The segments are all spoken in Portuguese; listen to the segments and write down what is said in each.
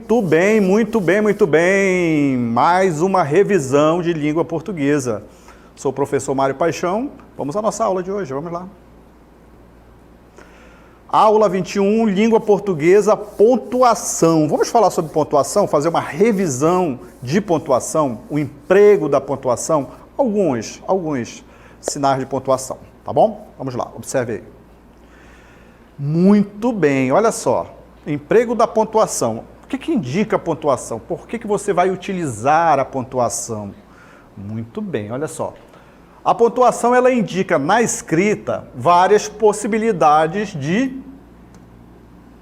Muito bem, muito bem, muito bem. Mais uma revisão de língua portuguesa. Sou o professor Mário Paixão. Vamos à nossa aula de hoje, vamos lá. Aula 21, língua portuguesa, pontuação. Vamos falar sobre pontuação, fazer uma revisão de pontuação, o emprego da pontuação, alguns sinais de pontuação, tá bom? Vamos lá, observe aí. Muito bem, olha só. Emprego da pontuação. O que indica a pontuação? Por que você vai utilizar a pontuação? Muito bem, olha só. A pontuação, ela indica na escrita várias possibilidades de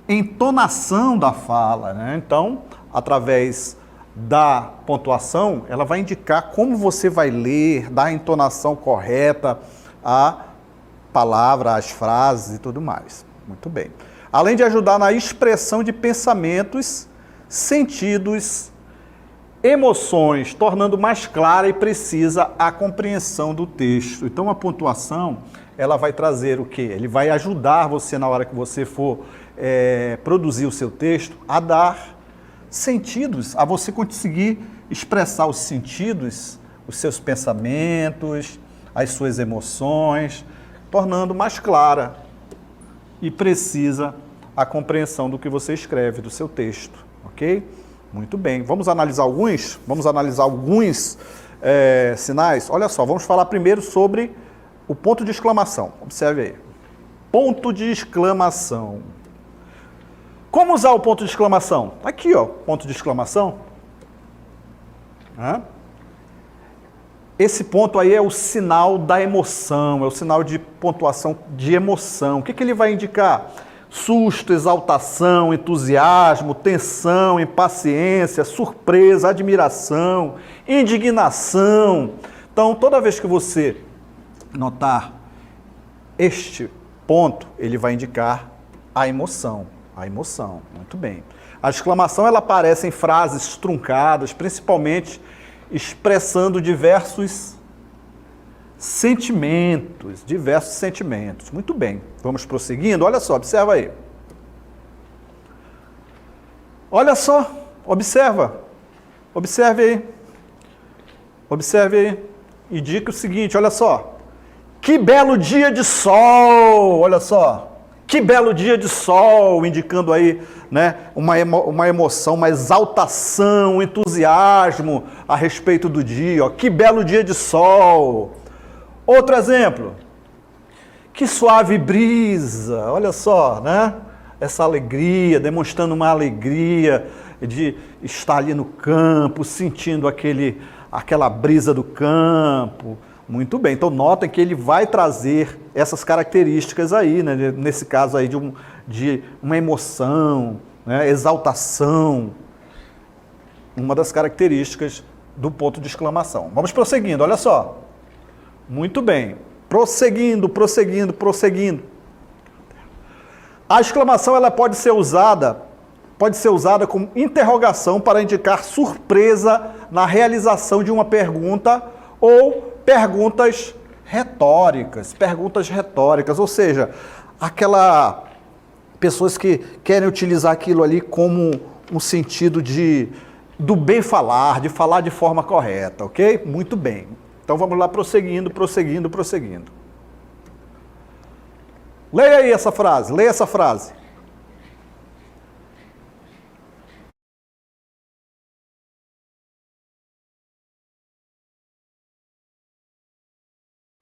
entonação da fala, né? Então, através da pontuação, ela vai indicar como você vai ler, dar a entonação correta à palavra, às frases e tudo mais. Muito bem. Além de ajudar na expressão de pensamentos, sentidos, emoções, tornando mais clara e precisa a compreensão do texto. Então, a pontuação, ela vai trazer o quê? Ele vai ajudar você, na hora que você for produzir o seu texto, a dar sentidos, a você conseguir expressar os sentidos, os seus pensamentos, as suas emoções, tornando mais clara e precisa a compreensão do que você escreve, do seu texto, ok? Muito bem, vamos analisar alguns? Vamos analisar alguns sinais? Olha só, vamos falar primeiro sobre o ponto de exclamação. Observe aí. Ponto de exclamação. Como usar o ponto de exclamação? Aqui, ó, ponto de exclamação. Esse ponto aí é o sinal da emoção, é o sinal de pontuação de emoção. O que ele vai indicar? Susto, exaltação, entusiasmo, tensão, impaciência, surpresa, admiração, indignação. Então, toda vez que você notar este ponto, ele vai indicar a emoção. A emoção, muito bem. A exclamação, ela aparece em frases truncadas, principalmente expressando diversos sentimentos, Muito bem, vamos prosseguindo. Olha só, observa aí. Olha só, observe aí. Observe aí. E diga o seguinte, olha só. Que belo dia de sol, olha só. Que belo dia de sol, indicando aí, né, uma emoção, uma exaltação, um entusiasmo a respeito do dia. Ó. Que belo dia de sol. Outro exemplo. Que suave brisa, olha só, né? Essa alegria, demonstrando uma alegria de estar ali no campo, sentindo aquela brisa do campo. Muito bem, então notem que ele vai trazer essas características aí, né? Nesse caso aí de uma emoção, né? Exaltação, uma das características do ponto de exclamação. Vamos prosseguindo, olha só. Muito bem, prosseguindo. A exclamação ela pode ser usada como interrogação para indicar surpresa na realização de uma pergunta ou perguntas retóricas, ou seja, pessoas que querem utilizar aquilo ali como um sentido do bem falar, de falar de forma correta, ok? Muito bem. Então vamos lá, prosseguindo. Leia aí essa frase,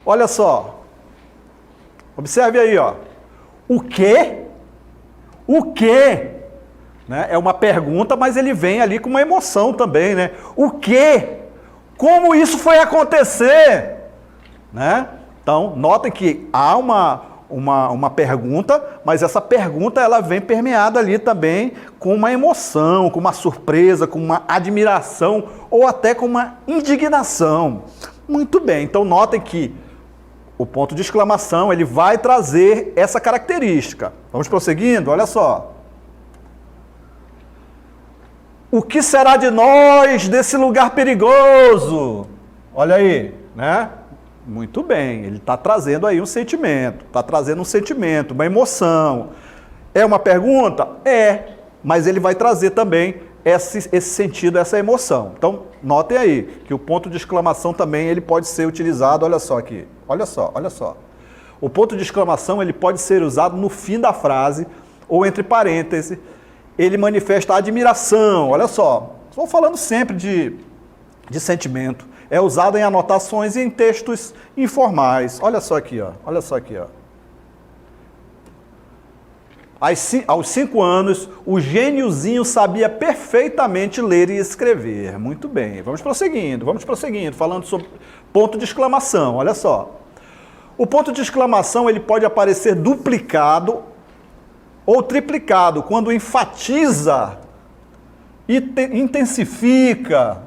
Olha só, observe aí, ó. O quê? Né? É uma pergunta, mas ele vem ali com uma emoção também, né? O quê? Como isso foi acontecer? Né? Então, notem que há uma pergunta, mas essa pergunta ela vem permeada ali também com uma emoção, com uma surpresa, com uma admiração ou até com uma indignação. Muito bem, então notem que o ponto de exclamação, ele vai trazer essa característica. Vamos prosseguindo? Olha só. O que será de nós desse lugar perigoso? Olha aí, né? Muito bem, ele está trazendo aí um sentimento, uma emoção. É uma pergunta? É, mas ele vai trazer também esse sentido, essa emoção. Então, notem aí que o ponto de exclamação também ele pode ser utilizado, olha só aqui, olha só, olha só. O ponto de exclamação ele pode ser usado no fim da frase ou entre parênteses. Ele manifesta admiração, olha só. Estou falando sempre de sentimento. É usado em anotações e em textos informais. Olha só aqui, ó. Olha só aqui, ó. Aos 5 anos, o gêniozinho sabia perfeitamente ler e escrever. Muito bem, vamos prosseguindo, falando sobre ponto de exclamação, olha só. O ponto de exclamação ele pode aparecer duplicado ou triplicado, quando enfatiza, intensifica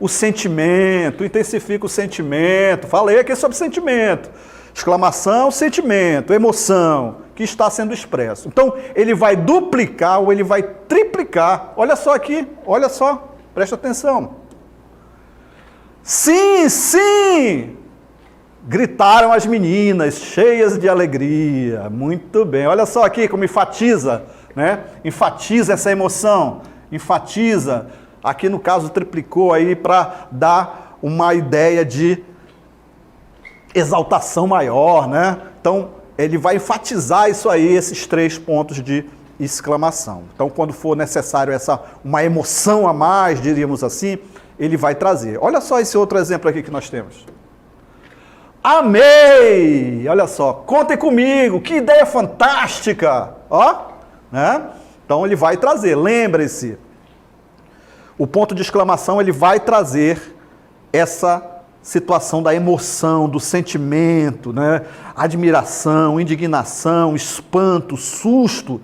o sentimento, Falei aqui sobre sentimento. Exclamação, sentimento, emoção, que está sendo expresso. Então, ele vai duplicar ou ele vai triplicar. Olha só aqui, olha só, presta atenção. Sim, sim! Gritaram as meninas, cheias de alegria. Muito bem, olha só aqui como enfatiza, né? Enfatiza essa emoção, enfatiza. Aqui no caso triplicou aí para dar uma ideia de exaltação maior, né? Então, ele vai enfatizar isso aí, esses 3 pontos de exclamação. Então, quando for necessário uma emoção a mais, diríamos assim, ele vai trazer. Olha só esse outro exemplo aqui que nós temos. Amei! Olha só, contem comigo, que ideia fantástica! Ó, né? Então, ele vai trazer, lembre-se, o ponto de exclamação, ele vai trazer essa situação da emoção, do sentimento, né? Admiração, indignação, espanto, susto,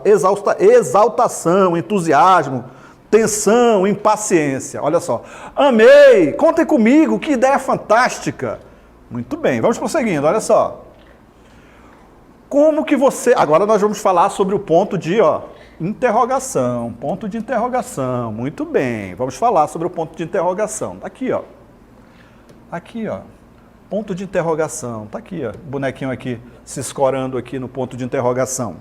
exaltação, entusiasmo, tensão, impaciência. Olha só. Amei! Contem comigo, que ideia fantástica! Muito bem, vamos prosseguindo, olha só. Como que você... Agora nós vamos falar sobre o ponto de interrogação. Ponto de interrogação. Muito bem, vamos falar sobre o ponto de interrogação. Aqui, ó. Aqui, ó, ponto de interrogação. Tá aqui, ó, o bonequinho aqui se escorando aqui no ponto de interrogação.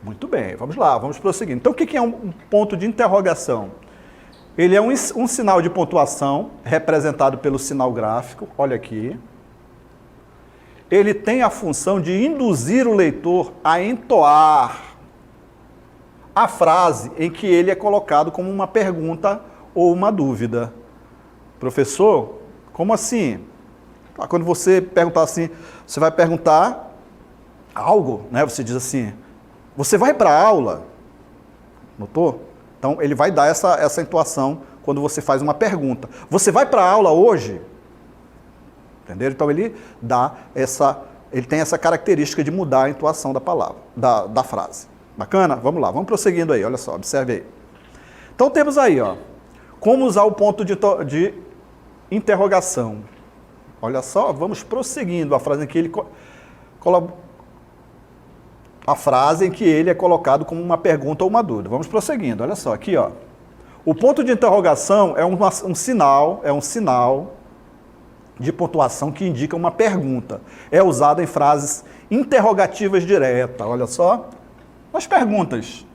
Muito bem, vamos lá, vamos prosseguir. Então, o que é um ponto de interrogação? Ele é um sinal de pontuação representado pelo sinal gráfico, olha aqui. Ele tem a função de induzir o leitor a entoar a frase em que ele é colocado como uma pergunta ou uma dúvida. Professor, como assim? Quando você perguntar assim, você vai perguntar algo, né? Você diz assim, você vai para a aula? Notou? Então, ele vai dar essa entoação quando você faz uma pergunta. Você vai para a aula hoje? Entendeu? Então, ele tem essa característica de mudar a entoação da palavra, da frase. Bacana? Vamos lá, vamos prosseguindo aí, olha só, observe aí. Então, temos aí, ó, como usar o ponto de interrogação. Olha só, vamos prosseguindo a frase em que ele é colocado como uma pergunta ou uma dúvida. Vamos prosseguindo. Olha só, aqui, ó. O ponto de interrogação é um sinal de pontuação que indica uma pergunta. É usado em frases interrogativas diretas. Olha só, nas perguntas,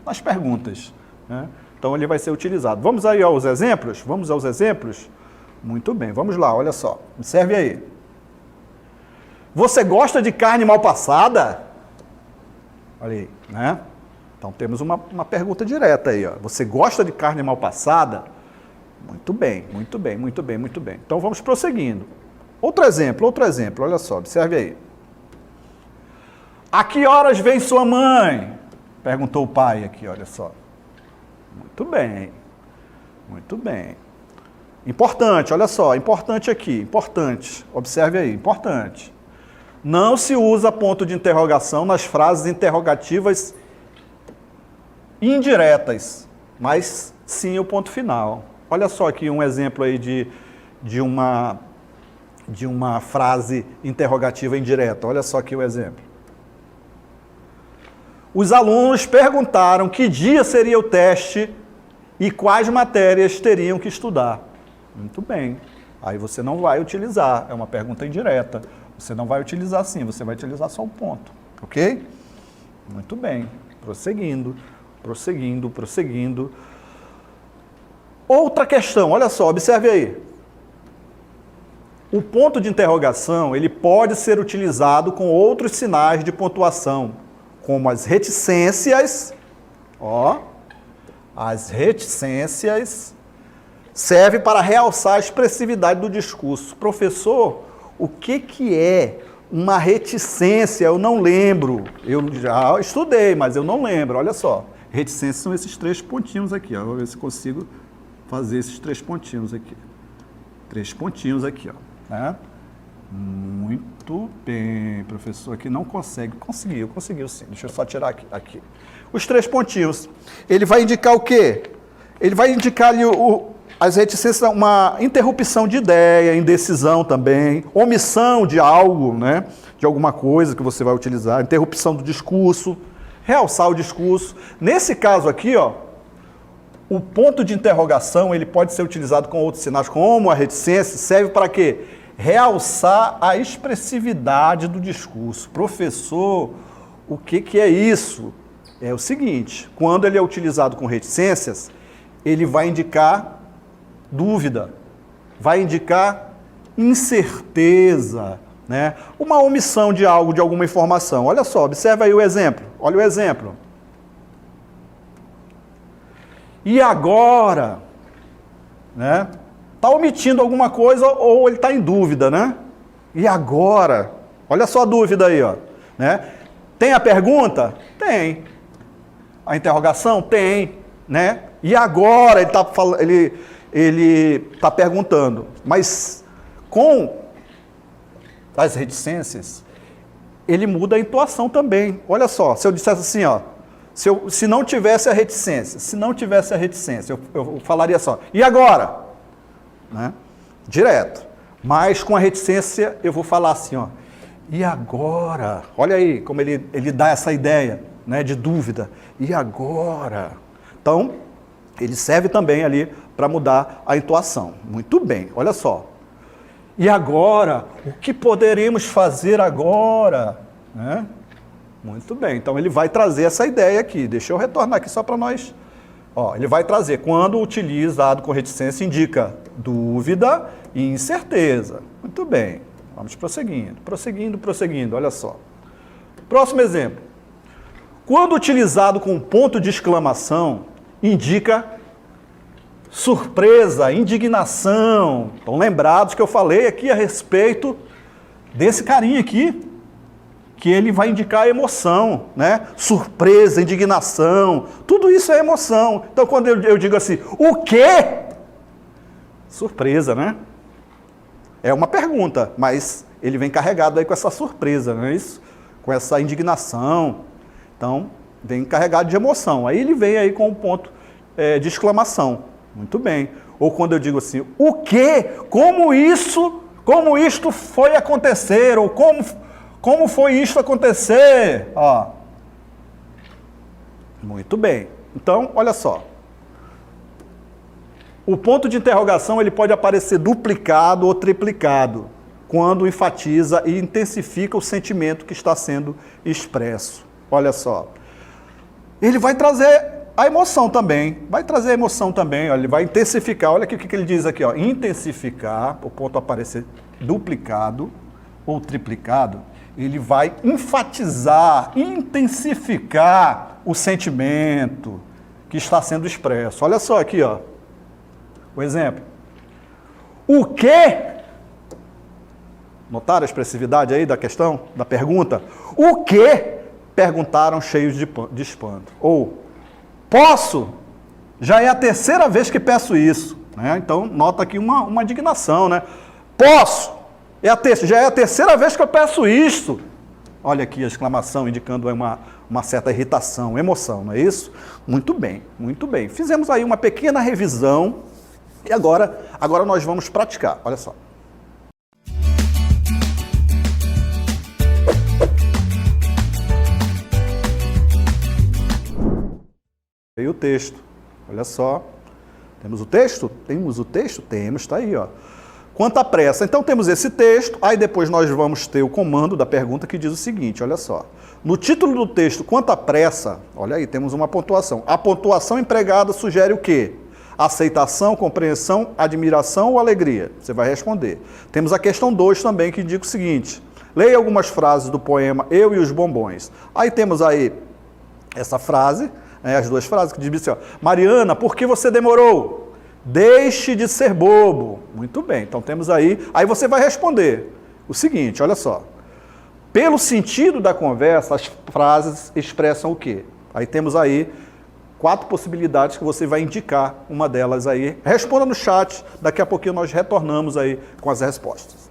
né? Então ele vai ser utilizado. Vamos aí aos exemplos? Vamos aos exemplos? Muito bem, vamos lá, olha só, observe aí. Você gosta de carne mal passada? Olha aí, né? Então temos uma pergunta direta aí, ó. Você gosta de carne mal passada? Muito bem, muito bem, muito bem, muito bem. Então vamos prosseguindo. Outro exemplo, olha só, observe aí. A que horas vem sua mãe? Perguntou o pai aqui, olha só. Muito bem, muito bem. Importante, olha só, importante aqui, importante, observe aí, importante. Não se usa ponto de interrogação nas frases interrogativas indiretas, mas sim o ponto final. Olha só aqui um exemplo aí de uma frase interrogativa indireta, olha só aqui o exemplo. Os alunos perguntaram que dia seria o teste e quais matérias teriam que estudar. Muito bem. Aí você não vai utilizar, é uma pergunta indireta. Você não vai utilizar assim, você vai utilizar só o ponto, ok? Muito bem. Prosseguindo. Prosseguindo, prosseguindo. Outra questão, olha só, observe aí. O ponto de interrogação, ele pode ser utilizado com outros sinais de pontuação, como as reticências, as reticências serve para realçar a expressividade do discurso. Professor, o que é uma reticência? Eu não lembro. Eu já estudei, mas eu não lembro. Olha só. Reticências são esses 3 pontinhos aqui. Ó. Vou ver se consigo fazer esses 3 pontinhos aqui. 3 pontinhos aqui, ó. Né? Muito bem. Professor aqui não consegue. Conseguiu sim. Deixa eu só tirar aqui. Os 3 pontinhos. Ele vai indicar o quê? Ele vai indicar ali as reticências, uma interrupção de ideia, indecisão também, omissão de algo, né? De alguma coisa que você vai utilizar, interrupção do discurso, realçar o discurso. Nesse caso aqui, ó, o ponto de interrogação ele pode ser utilizado com outros sinais, como a reticência, serve para quê? Realçar a expressividade do discurso. Professor, o que é isso? É o seguinte, quando ele é utilizado com reticências, ele vai indicar dúvida, vai indicar incerteza, né? Uma omissão de algo, de alguma informação. Olha só, observa aí o exemplo. Olha o exemplo. E agora, né? Está omitindo alguma coisa ou ele está em dúvida, né? E agora? Olha só a dúvida aí, ó. Né? Tem a pergunta? Tem. A interrogação? Tem. Né? E agora ele está perguntando, mas com as reticências, ele muda a entoação também. Olha só, se eu dissesse assim, ó, se não tivesse a reticência, eu falaria só, e agora? Né? Direto. Mas com a reticência, eu vou falar assim, ó, e agora? Olha aí como ele dá essa ideia, né, de dúvida. E agora? Então, ele serve também ali para mudar a entoação. Muito bem, olha só. E agora? O que poderemos fazer agora? Né? Muito bem, então ele vai trazer essa ideia aqui. Deixa eu retornar aqui só para nós. Ó, ele vai trazer, quando utilizado com reticência, indica dúvida e incerteza. Muito bem, vamos prosseguindo, olha só. Próximo exemplo. Quando utilizado com ponto de exclamação, indica surpresa, indignação. Estão lembrados que eu falei aqui a respeito desse carinha aqui, que ele vai indicar emoção, né? Surpresa, indignação, tudo isso é emoção. Então, quando eu digo assim, o quê? Surpresa, né? É uma pergunta, mas ele vem carregado aí com essa surpresa, não é isso? Com essa indignação. Então, vem carregado de emoção. Aí ele vem aí com um ponto de exclamação. Muito bem. Ou quando eu digo assim, o quê? Como isto foi acontecer? Ou como foi isto acontecer? Ó. Muito bem. Então, olha só. O ponto de interrogação ele pode aparecer duplicado ou triplicado, quando enfatiza e intensifica o sentimento que está sendo expresso. Olha só. Ele vai trazer a emoção também. Ó, ele vai intensificar. Olha aqui o que ele diz aqui. Ó, intensificar, o ponto aparecer duplicado ou triplicado, ele vai enfatizar, intensificar o sentimento que está sendo expresso. Olha só aqui, ó, o exemplo. O quê? Notaram a expressividade aí da questão, da pergunta? O quê? Perguntaram cheios de espanto. Ou, posso? Já é a terceira vez que peço isso. Né? Então, nota aqui uma indignação, né? Posso? Já é a terceira vez que eu peço isso. Olha aqui a exclamação indicando uma certa irritação, emoção, não é isso? Muito bem, muito bem. Fizemos aí uma pequena revisão e agora nós vamos praticar. Olha só. E o texto. Olha só. Temos o texto? Temos o texto? Temos, está aí, ó. Quanto à pressa, então temos esse texto, aí depois nós vamos ter o comando da pergunta que diz o seguinte, olha só. No título do texto, quanto à pressa, olha aí, temos uma pontuação. A pontuação empregada sugere o quê? Aceitação, compreensão, admiração ou alegria? Você vai responder. Temos a questão 2 também, que indica o seguinte. Leia algumas frases do poema Eu e os Bombons. Aí temos aí essa frase, as duas frases, que diz assim, ó, Mariana, por que você demorou? Deixe de ser bobo. Muito bem, então temos aí você vai responder o seguinte, olha só. Pelo sentido da conversa, as frases expressam o quê? Aí temos aí 4 possibilidades que você vai indicar uma delas aí. Responda no chat, daqui a pouquinho nós retornamos aí com as respostas.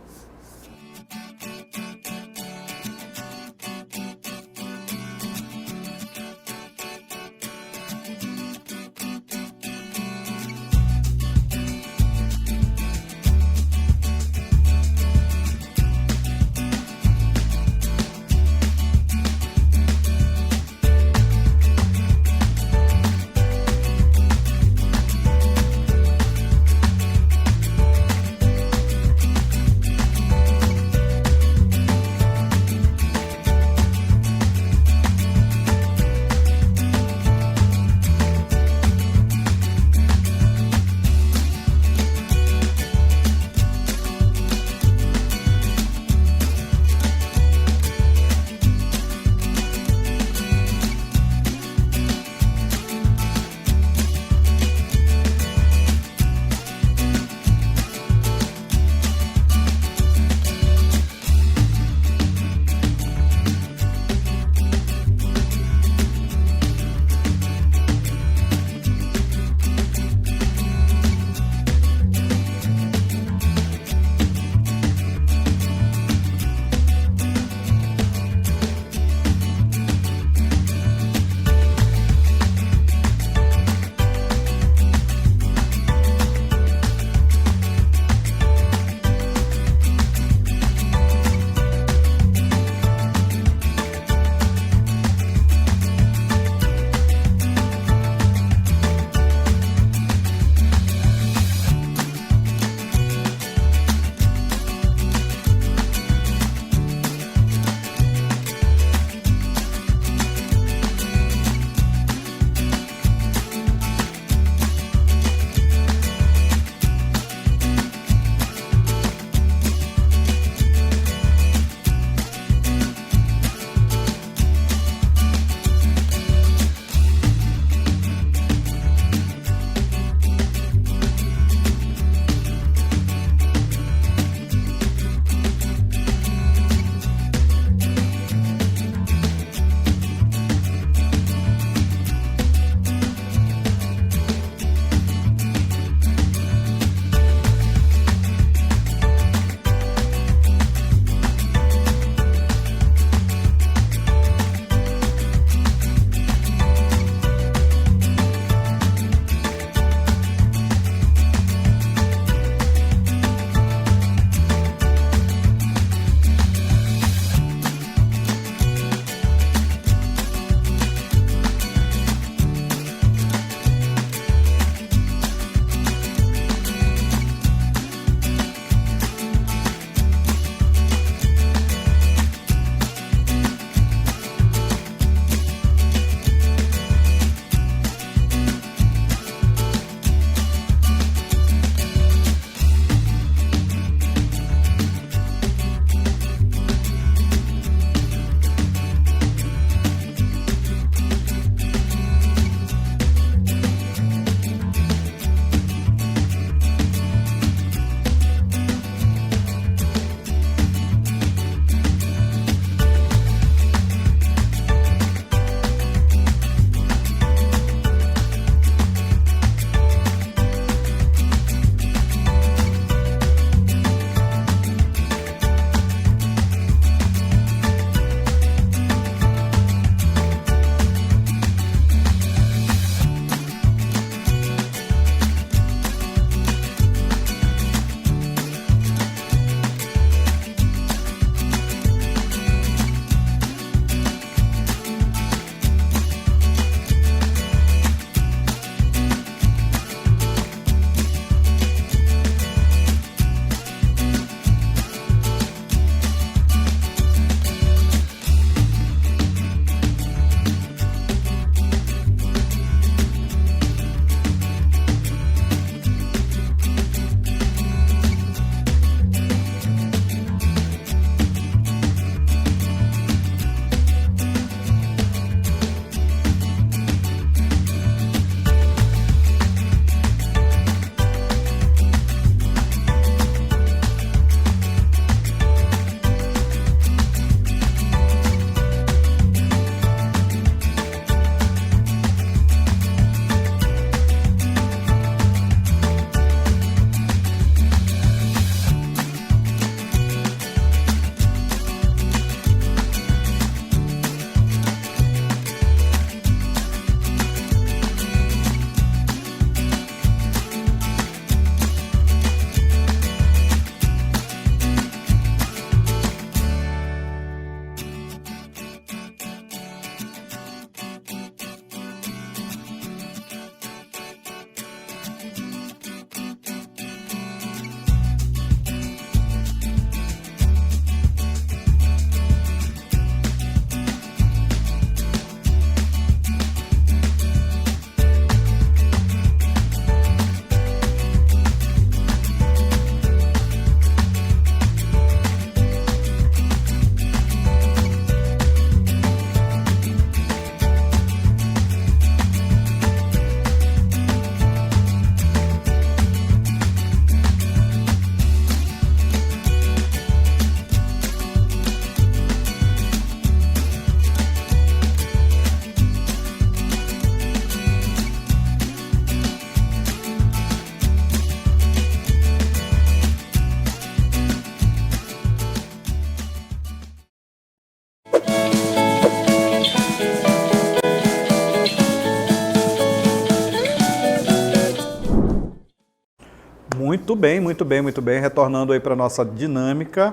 muito bem, muito bem, muito bem. Retornando aí para a nossa dinâmica,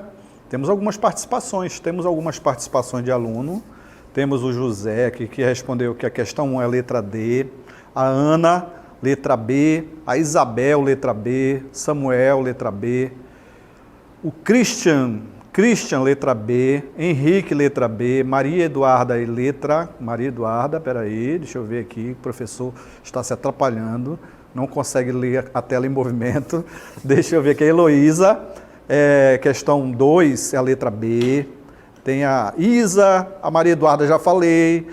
temos algumas participações de aluno. Temos o José aqui, que respondeu que a questão 1 é a letra D, a Ana, letra B, a Isabel, letra B, Samuel, letra B, o Christian, letra B, Henrique, letra B, Maria Eduarda, peraí, deixa eu ver aqui, o professor está se atrapalhando, não consegue ler a tela em movimento, deixa eu ver aqui, a Heloísa, questão 2 é a letra B, tem a Isa, a Maria Eduarda já falei,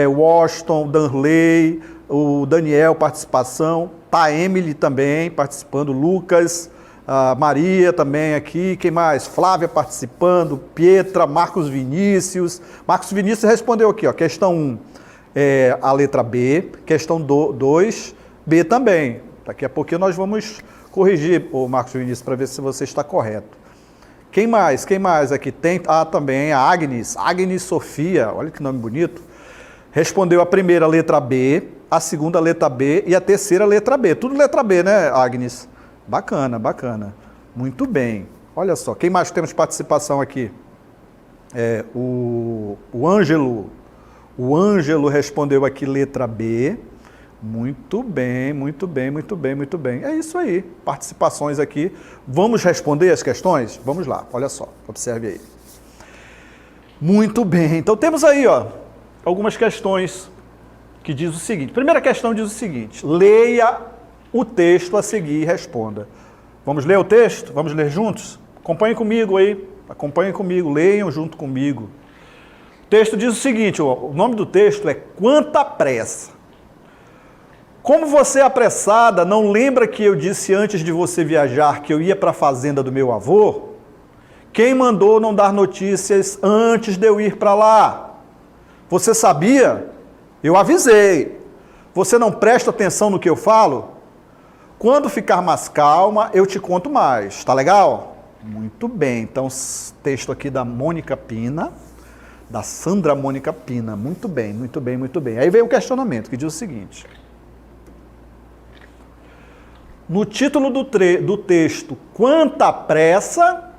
Washington, Danley, o Daniel, participação, tá a Emily também participando, Lucas, a Maria também aqui, quem mais? Flávia participando, Pietra, Marcos Vinícius respondeu aqui, ó, questão 1 é a letra B, questão 2, B também. Daqui a pouquinho nós vamos corrigir, o Marcos Vinícius, para ver se você está correto. Quem mais aqui? Tem também a Agnes Sofia, olha que nome bonito, respondeu a primeira letra B, a segunda letra B e a terceira letra B. Tudo letra B, né, Agnes? Bacana, bacana. Muito bem. Olha só, quem mais temos participação aqui? O Ângelo. O Ângelo respondeu aqui letra B. Muito bem, muito bem, muito bem, muito bem. É isso aí, participações aqui. Vamos responder as questões? Vamos lá, olha só, observe aí. Muito bem, então temos aí, ó, algumas questões que diz o seguinte. Primeira questão diz o seguinte: leia o texto a seguir e responda. Vamos ler o texto? Vamos ler juntos? Acompanhem comigo aí, leiam junto comigo. O texto diz o seguinte, ó, o nome do texto é Quanta Pressa. Como você é apressada, não lembra que eu disse antes de você viajar que eu ia para a fazenda do meu avô? Quem mandou não dar notícias antes de eu ir para lá? Você sabia? Eu avisei. Você não presta atenção no que eu falo? Quando ficar mais calma, eu te conto mais. Tá legal? Muito bem. Então, texto aqui da Mônica Pina, da Sandra Mônica Pina. Muito bem, muito bem, muito bem. Aí vem o questionamento, que diz o seguinte. No título do texto, quanta pressa,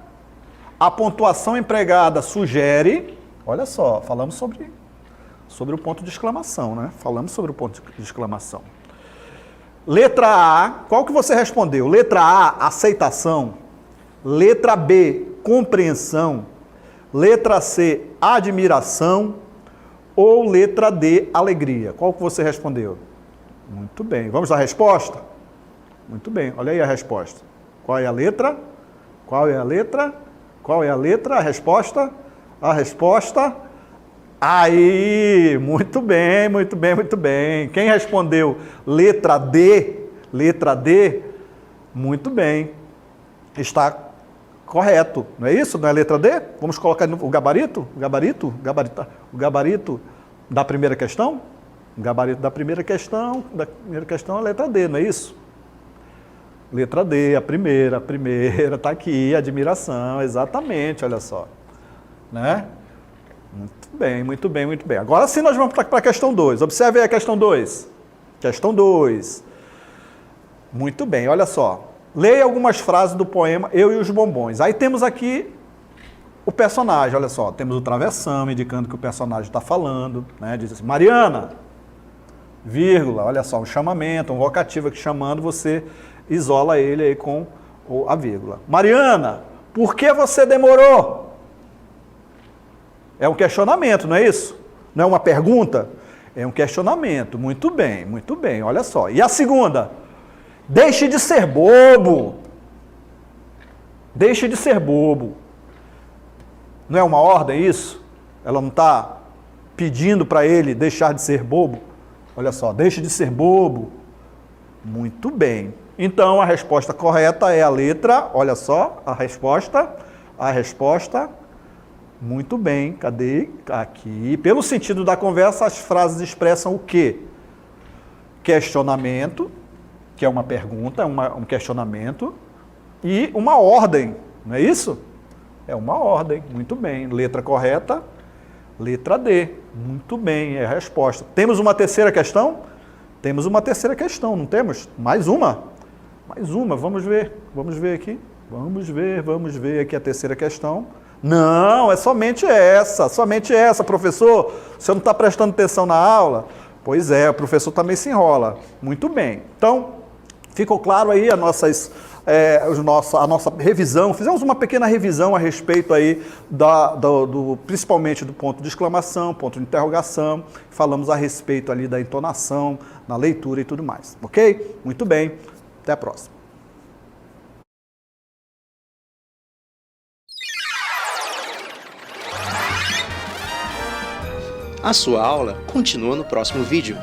a pontuação empregada sugere, olha só, falamos sobre o ponto de exclamação, né? Falamos sobre o ponto de exclamação. Letra A, qual que você respondeu? Letra A, aceitação. Letra B, compreensão. Letra C, admiração. Ou letra D, alegria. Qual que você respondeu? Muito bem. Vamos à resposta? Muito bem, olha aí a resposta. Qual é a letra? Qual é a letra? Qual é a letra? A resposta? A resposta? Aí, muito bem, muito bem, muito bem. Quem respondeu letra D? Letra D? Muito bem. Está correto, não é isso? Não é letra D? Vamos colocar o gabarito? O gabarito da primeira questão? O gabarito da primeira questão é a letra D, não é isso? Letra D, a primeira, está aqui, admiração, exatamente, olha só. Né? Muito bem, muito bem, muito bem. Agora sim nós vamos para a questão 2. Observe aí a questão 2. Questão 2. Muito bem, olha só. Leia algumas frases do poema Eu e os Bombons. Aí temos aqui o personagem, olha só. Temos o travessão, indicando que o personagem está falando. Né? Diz assim, Mariana, vírgula, olha só, um chamamento, um vocativo aqui chamando, você isola ele aí com a vírgula. Mariana, por que você demorou? É um questionamento, não é isso? Não é uma pergunta? É um questionamento. Muito bem, olha só. E a segunda? Deixe de ser bobo. Deixe de ser bobo. Não é uma ordem isso? Ela não está pedindo para ele deixar de ser bobo? Olha só, deixe de ser bobo. Muito bem. Então, a resposta correta é a letra, olha só, a resposta, muito bem, cadê? Aqui. Pelo sentido da conversa, as frases expressam o quê? Questionamento, que é uma pergunta, um questionamento, e uma ordem, não é isso? É uma ordem, muito bem. Letra correta, letra D, muito bem, é a resposta. Temos uma terceira questão? Temos uma terceira questão, não temos? Mais uma? Mais uma, vamos ver aqui. Vamos ver aqui a terceira questão. Não, é somente essa, professor. Você não está prestando atenção na aula? Pois é, o professor também se enrola. Muito bem. Então, ficou claro aí a nossa revisão. Fizemos uma pequena revisão a respeito aí principalmente do ponto de exclamação, ponto de interrogação. Falamos a respeito ali da entonação, na leitura e tudo mais. Ok? Muito bem. Até a próxima. A sua aula continua no próximo vídeo.